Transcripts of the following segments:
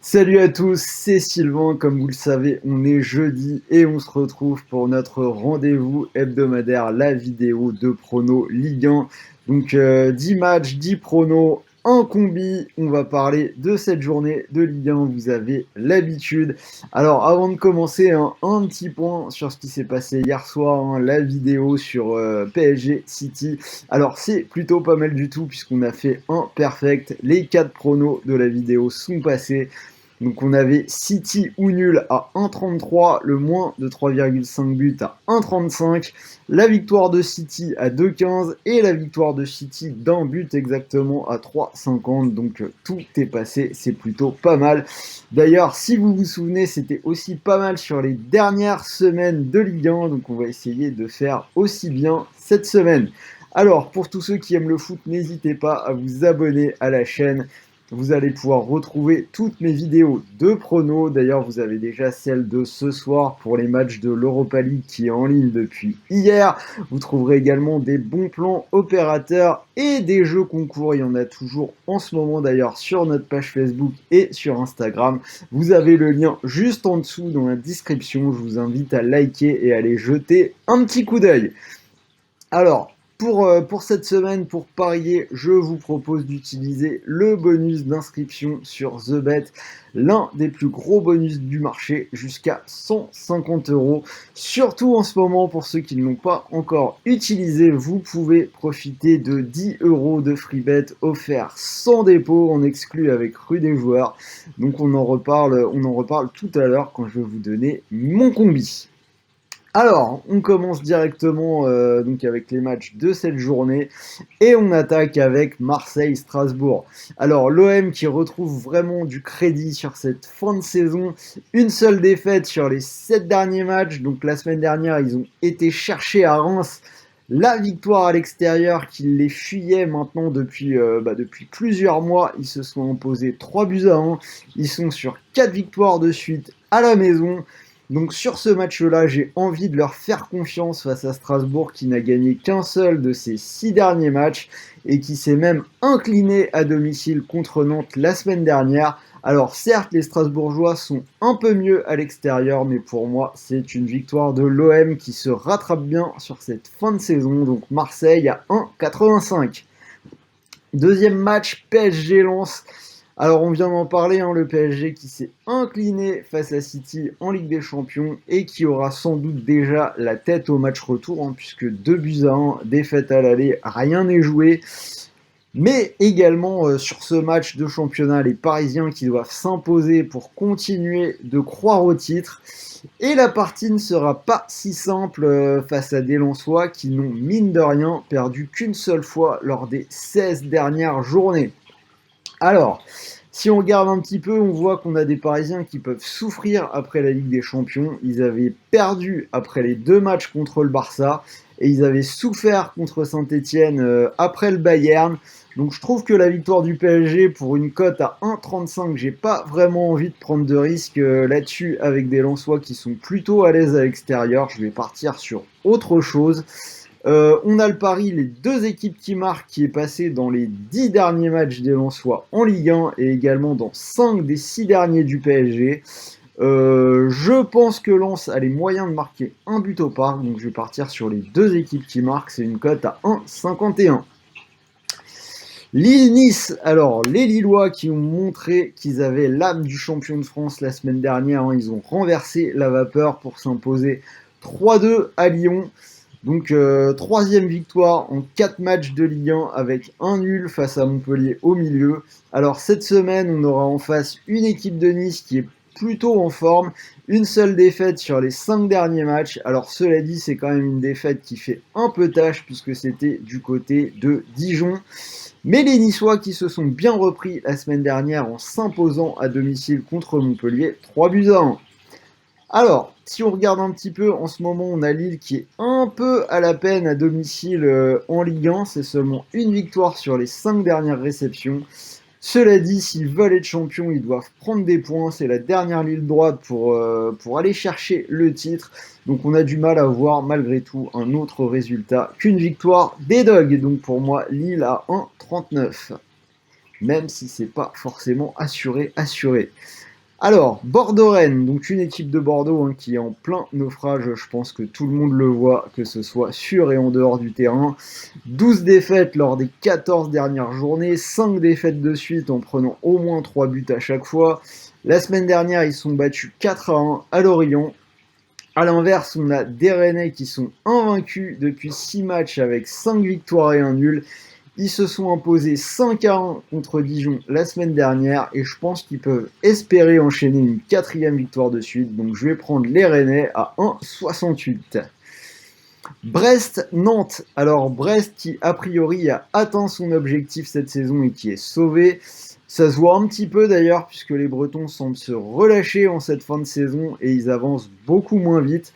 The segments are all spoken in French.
Salut à tous, c'est Sylvain. Comme vous le savez, on est jeudi et on se retrouve pour notre rendez-vous hebdomadaire, la vidéo de pronos Ligue 1. Donc 10 matchs, 10 pronos, un combi. On va parler de cette journée de Ligue 1, vous avez l'habitude. Alors avant de commencer, un petit point sur ce qui s'est passé hier soir, la vidéo sur PSG City. Alors c'est plutôt pas mal du tout puisqu'on a fait un perfect. Les 4 pronos de la vidéo sont passés. Donc on avait City ou nul à 1,33, le moins de 3,5 buts à 1,35, la victoire de City à 2,15 et la victoire de City d'un but exactement à 3,50. Donc tout est passé, c'est plutôt pas mal. D'ailleurs, si vous vous souvenez, c'était aussi pas mal sur les dernières semaines de Ligue 1, donc on va essayer de faire aussi bien cette semaine. Alors, pour tous ceux qui aiment le foot, n'hésitez pas à vous abonner à la chaîne. Vous allez pouvoir retrouver toutes mes vidéos de pronos. D'ailleurs, vous avez déjà celle de ce soir pour les matchs de l'Europa League qui est en ligne depuis hier. Vous trouverez également des bons plans opérateurs et des jeux concours. Il y en a toujours en ce moment d'ailleurs sur notre page Facebook et sur Instagram. Vous avez le lien juste en dessous dans la description. Je vous invite à liker et à aller jeter un petit coup d'œil. Alors, pour cette semaine, pour parier, je vous propose d'utiliser le bonus d'inscription sur TheBet, l'un des plus gros bonus du marché, jusqu'à 150 euros. Surtout en ce moment, pour ceux qui ne l'ont pas encore utilisé, vous pouvez profiter de 10 euros de free bet offerts sans dépôt, en exclu avec Rue des Joueurs. Donc on en reparle tout à l'heure quand je vais vous donner mon combi. Alors, on commence directement donc avec les matchs de cette journée et on attaque avec Marseille-Strasbourg. Alors, l'OM qui retrouve vraiment du crédit sur cette fin de saison, une seule défaite sur les 7 derniers matchs. Donc, la semaine dernière, ils ont été chercher à Reims la victoire à l'extérieur qui les fuyait maintenant depuis plusieurs mois. Ils se sont imposés 3 buts à 1. Ils sont sur 4 victoires de suite à la maison. Donc sur ce match-là, j'ai envie de leur faire confiance face à Strasbourg qui n'a gagné qu'un seul de ses 6 derniers matchs et qui s'est même incliné à domicile contre Nantes la semaine dernière. Alors certes, les Strasbourgeois sont un peu mieux à l'extérieur, mais pour moi, c'est une victoire de l'OM qui se rattrape bien sur cette fin de saison. Donc Marseille à 1,85. Deuxième match, PSG-Lens. Alors on vient d'en parler, le PSG qui s'est incliné face à City en Ligue des Champions et qui aura sans doute déjà la tête au match retour, puisque 2 buts à 1, défaite à l'aller, rien n'est joué. Mais également sur ce match de championnat, les Parisiens qui doivent s'imposer pour continuer de croire au titre. Et la partie ne sera pas si simple face à des Lensois qui n'ont mine de rien perdu qu'une seule fois lors des 16 dernières journées. Alors, si on regarde un petit peu, on voit qu'on a des Parisiens qui peuvent souffrir après la Ligue des Champions. Ils avaient perdu après les 2 matchs contre le Barça et ils avaient souffert contre Saint-Etienne après le Bayern. Donc je trouve que la victoire du PSG pour une cote à 1,35, j'ai pas vraiment envie de prendre de risques là-dessus avec des Lensois qui sont plutôt à l'aise à l'extérieur. Je vais partir sur autre chose. On a le pari, les 2 équipes qui marquent, qui est passé dans les 10 derniers matchs des Lensois en Ligue 1 et également dans 5 des 6 derniers du PSG. Je pense que Lens a les moyens de marquer un but au parc, donc je vais partir sur les 2 équipes qui marquent, c'est une cote à 1,51. Lille-Nice, alors les Lillois qui ont montré qu'ils avaient l'âme du champion de France la semaine dernière, ils ont renversé la vapeur pour s'imposer 3-2 à Lyon. Donc troisième victoire en 4 matchs de Ligue 1 avec un nul face à Montpellier au milieu. Alors cette semaine, on aura en face une équipe de Nice qui est plutôt en forme, une seule défaite sur les 5 derniers matchs. Alors cela dit, c'est quand même une défaite qui fait un peu tâche puisque c'était du côté de Dijon. Mais les Niçois qui se sont bien repris la semaine dernière en s'imposant à domicile contre Montpellier, 3 buts à 1. Alors, si on regarde un petit peu, en ce moment, on a Lille qui est un peu à la peine à domicile en Ligue 1. C'est seulement une victoire sur les 5 dernières réceptions. Cela dit, s'ils veulent être champions, ils doivent prendre des points. C'est la dernière ligne droite pour aller chercher le titre. Donc on a du mal à voir malgré tout un autre résultat qu'une victoire des Dogs. Donc pour moi, Lille à 1,39. Même si c'est pas forcément assuré. Alors, Bordeaux-Rennes, donc une équipe de Bordeaux qui est en plein naufrage, je pense que tout le monde le voit, que ce soit sur et en dehors du terrain. 12 défaites lors des 14 dernières journées, 5 défaites de suite en prenant au moins 3 buts à chaque fois. La semaine dernière, ils sont battus 4-1 à Lorient. A l'inverse, on a des Rennais qui sont invaincus depuis 6 matchs avec 5 victoires et un nul. Ils se sont imposés 5-1 contre Dijon la semaine dernière et je pense qu'ils peuvent espérer enchaîner une 4e victoire de suite. Donc je vais prendre les Rennais à 1,68. Brest-Nantes. Alors Brest qui a priori a atteint son objectif cette saison et qui est sauvé. Ça se voit un petit peu d'ailleurs puisque les Bretons semblent se relâcher en cette fin de saison et ils avancent beaucoup moins vite.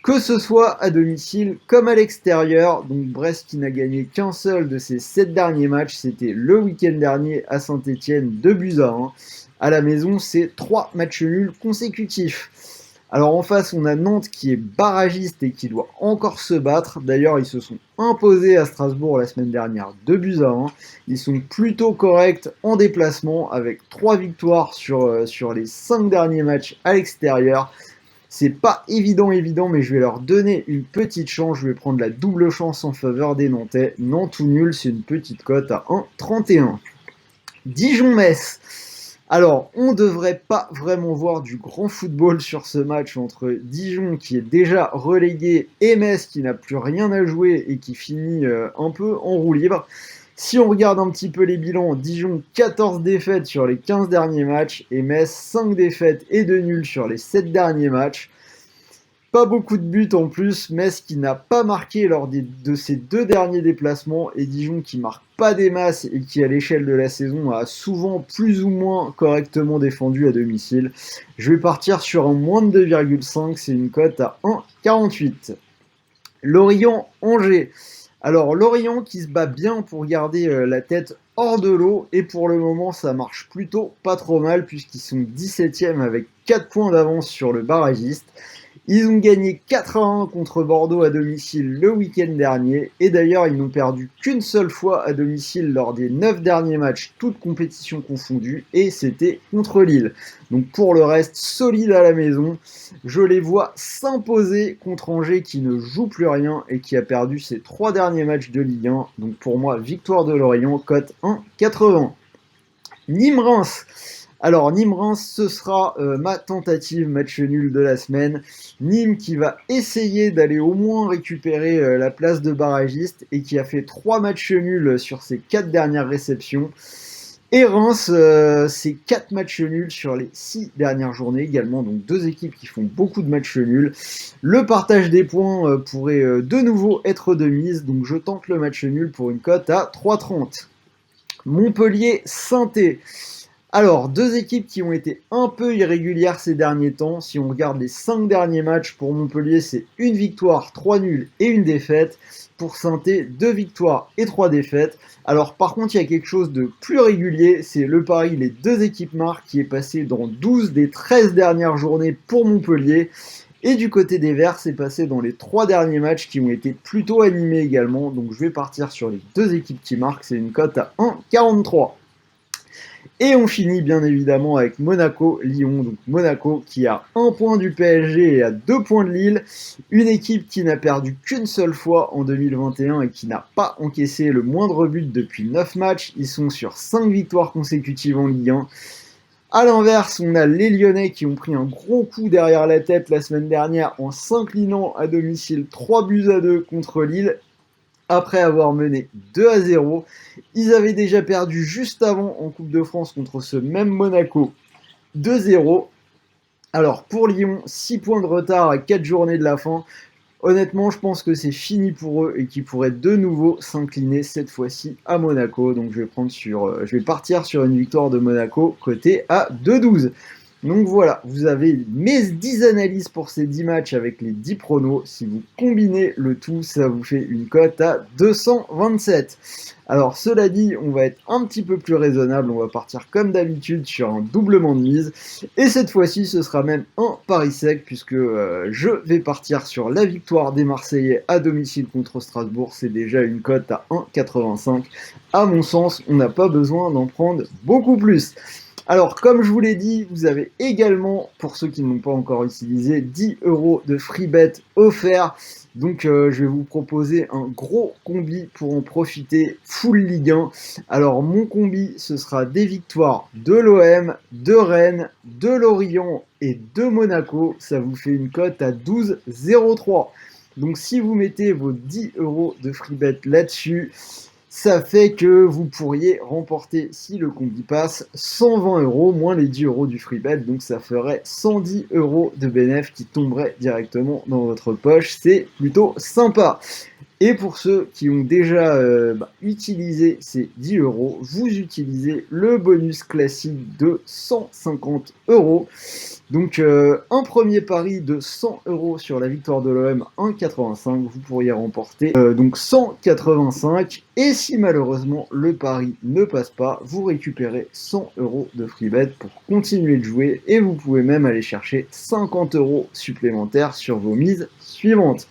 Que ce soit à domicile comme à l'extérieur, donc Brest qui n'a gagné qu'un seul de ses 7 derniers matchs, c'était le week-end dernier à Saint-Etienne, 2-1. À la maison, c'est 3 matchs nuls consécutifs. Alors en face, on a Nantes qui est barragiste et qui doit encore se battre. D'ailleurs, ils se sont imposés à Strasbourg la semaine dernière, 2-1. Ils sont plutôt corrects en déplacement avec 3 victoires sur les 5 derniers matchs à l'extérieur. C'est pas évident, mais je vais leur donner une petite chance. Je vais prendre la double chance en faveur des Nantais. Nantes ou nul, c'est une petite cote à 1,31. Dijon-Metz. Alors, on ne devrait pas vraiment voir du grand football sur ce match entre Dijon qui est déjà relégué et Metz qui n'a plus rien à jouer et qui finit un peu en roue libre. Si on regarde un petit peu les bilans, Dijon 14 défaites sur les 15 derniers matchs et Metz 5 défaites et 2 nuls sur les 7 derniers matchs. Pas beaucoup de buts en plus, Metz qui n'a pas marqué lors de ses 2 derniers déplacements et Dijon qui marque pas des masses et qui à l'échelle de la saison a souvent plus ou moins correctement défendu à domicile. Je vais partir sur un moins de 2,5, c'est une cote à 1,48. Lorient-Angers. Alors Lorient qui se bat bien pour garder la tête hors de l'eau et pour le moment ça marche plutôt pas trop mal puisqu'ils sont 17e avec 4 points d'avance sur le barragiste. Ils ont gagné 4-1 contre Bordeaux à domicile le week-end dernier et d'ailleurs ils n'ont perdu qu'une seule fois à domicile lors des 9 derniers matchs, toutes compétitions confondues, et c'était contre Lille. Donc pour le reste, solide à la maison. Je les vois s'imposer contre Angers qui ne joue plus rien et qui a perdu ses 3 derniers matchs de Ligue 1. Donc pour moi, victoire de Lorient, cote 1,80. Nîmes-Reims. Alors Nîmes-Reims, ce sera ma tentative match nul de la semaine. Nîmes qui va essayer d'aller au moins récupérer la place de barragiste et qui a fait 3 matchs nuls sur ses 4 dernières réceptions. Et Reims, c'est 4 matchs nuls sur les 6 dernières journées également, donc 2 équipes qui font beaucoup de matchs nuls. Le partage des points pourrait de nouveau être de mise, donc je tente le match nul pour une cote à 3,30. Montpellier-Sainté. Alors, 2 équipes qui ont été un peu irrégulières ces derniers temps. Si on regarde les 5 derniers matchs pour Montpellier, c'est une victoire, 3 nuls et une défaite. Pour Sainté, 2 victoires et 3 défaites. Alors par contre, il y a quelque chose de plus régulier, c'est le pari les 2 équipes marques qui est passé dans 12 des 13 dernières journées pour Montpellier. Et du côté des Verts, c'est passé dans les 3 derniers matchs qui ont été plutôt animés également. Donc je vais partir sur les 2 équipes qui marquent, c'est une cote à 1,43. Et on finit bien évidemment avec Monaco-Lyon. Donc Monaco qui a 1 point du PSG et à 2 points de Lille. Une équipe qui n'a perdu qu'une seule fois en 2021 et qui n'a pas encaissé le moindre but depuis 9 matchs. Ils sont sur 5 victoires consécutives en Ligue 1. A l'inverse, on a les Lyonnais qui ont pris un gros coup derrière la tête la semaine dernière en s'inclinant à domicile 3-2 contre Lille. Après avoir mené 2-0, ils avaient déjà perdu juste avant en Coupe de France contre ce même Monaco 2-0. Alors pour Lyon, 6 points de retard à 4 journées de la fin. Honnêtement, je pense que c'est fini pour eux et qu'ils pourraient de nouveau s'incliner cette fois-ci à Monaco. Donc je vais partir sur une victoire de Monaco côté à 2-12. Donc voilà, vous avez mes 10 analyses pour ces 10 matchs avec les 10 pronos. Si vous combinez le tout, ça vous fait une cote à 227. Alors cela dit, on va être un petit peu plus raisonnable. On va partir comme d'habitude sur un doublement de mise. Et cette fois-ci, ce sera même un pari sec puisque je vais partir sur la victoire des Marseillais à domicile contre Strasbourg. C'est déjà une cote à 1,85. À mon sens, on n'a pas besoin d'en prendre beaucoup plus. Alors, comme je vous l'ai dit, vous avez également, pour ceux qui ne l'ont pas encore utilisé, 10 € de free bet offerts. Donc, je vais vous proposer un gros combi pour en profiter, full Ligue 1. Alors, mon combi, ce sera des victoires de l'OM, de Rennes, de Lorient et de Monaco. Ça vous fait une cote à 12,03. Donc, si vous mettez vos 10 € de free bet là-dessus, ça fait que vous pourriez remporter, si le combi passe, 120 € moins les 10 € du free bet. Donc ça ferait 110 € de bénéfice qui tomberaient directement dans votre poche. C'est plutôt sympa. Et pour ceux qui ont déjà utilisé ces 10 €, vous utilisez le bonus classique de 150 €. Donc un premier pari de 100 € sur la victoire de l'OM, 1,85, vous pourriez remporter donc 185. Et si malheureusement le pari ne passe pas, vous récupérez 100 € de free bet pour continuer de jouer et vous pouvez même aller chercher 50 € supplémentaires sur vos mises suivantes.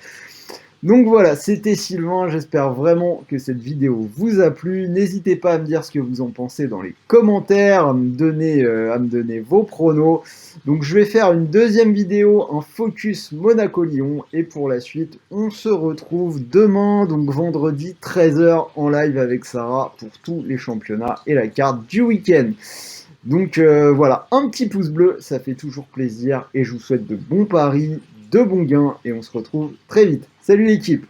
Donc voilà, c'était Sylvain, j'espère vraiment que cette vidéo vous a plu. N'hésitez pas à me dire ce que vous en pensez dans les commentaires, à me donner vos pronos. Donc je vais faire une deuxième vidéo, un focus Monaco-Lyon, et pour la suite, on se retrouve demain, donc vendredi 13 h en live avec Sarah pour tous les championnats et la carte du week-end. Donc voilà, un petit pouce bleu, ça fait toujours plaisir, et je vous souhaite de bons paris, de bons gains, et on se retrouve très vite. Salut l'équipe!